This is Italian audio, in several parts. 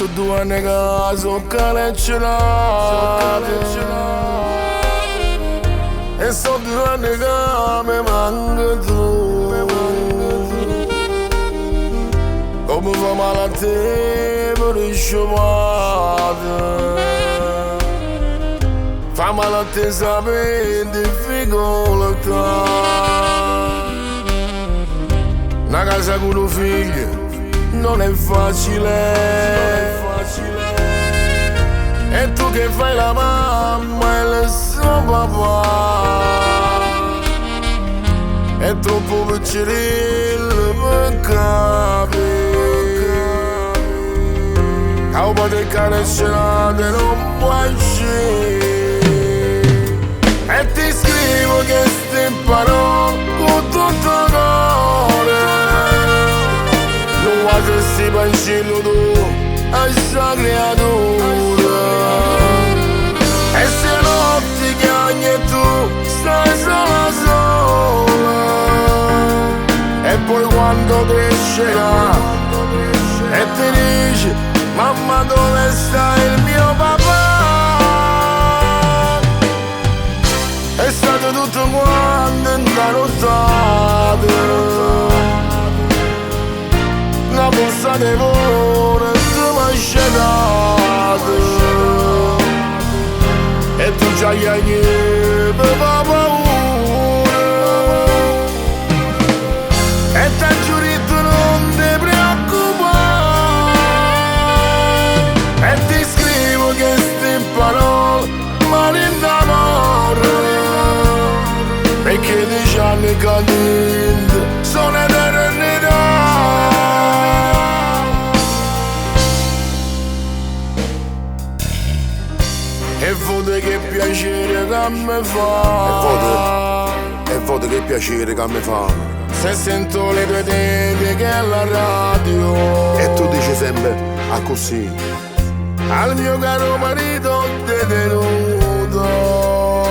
Su 2 anni che sono caleccionate e so 2 anni che mi manca tu. Come fa male a te per il sciopate, fa male a te sapere difficoltà. Una casa con un figlio non è facile, e tu che fai la mamma e il suo papà, è troppo piccerello per capire che un po' di carescenate non puoi uscire. E ti scrivo che sti parole con tutto l'amore, non vuoi che si pensillo tu a sta creatura. E se notti chiagni e tu stai sola, e poi quando crescerà e ti dici mamma dove sta il mio papà, è stato tutto quanto intanottate, una busta di cuore tu mi hai scedato, e tu già gli hai per paura, e t'ha giurito non ti preoccupare, e ti scrivo che sti parole male d'amore, perché 10 anni cadenti sono eternità. E vede che piacere che mi fa, E vede che piacere che mi fa, se sento le tue tende che è la radio, e tu dici sempre a così al mio caro marito detenuto,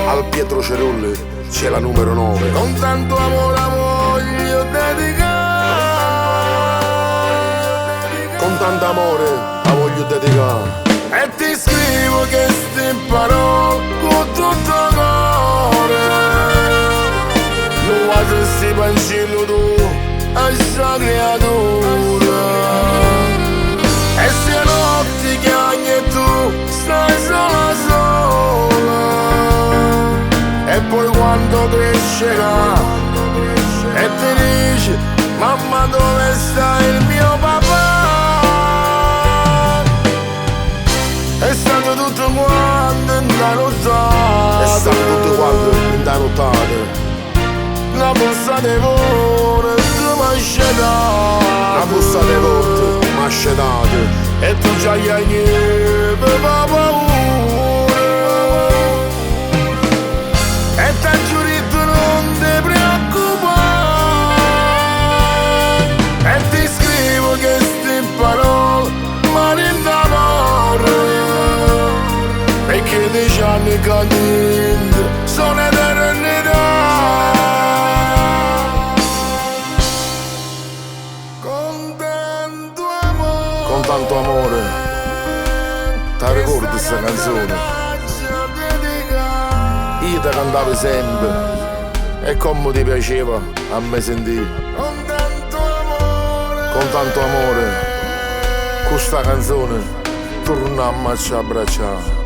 al Pietro Cerulli c'è la numero 9. con tanto amore voglio dedicare, Con tanto amore la voglio dedicare, e ti scrivo che sti parole con tutto cuore, non vuoi che si pensillo tu a sta creatura. E se notti chiagni e tu stai sola, e poi quando crescerà e ti dici mamma dove sta il mio papà, è stato tutto quanto intanottate, e sta tutto quanto intanottate, una busta di cuore tu mi hai scedato, una busta di volte mi ha scedato, e tu già gli hai per paura, e t'ha giurito non ti preoccupare, e ti scrivo che sti parole male d'amore, perché 10 anni cadenti sono eternità. con tanto amore. Ti ricordi sta canzone? Io ti cantavo sempre, e come ti piaceva a me sentire. Con tanto amore, questa canzone torniamo a ci abbracciare.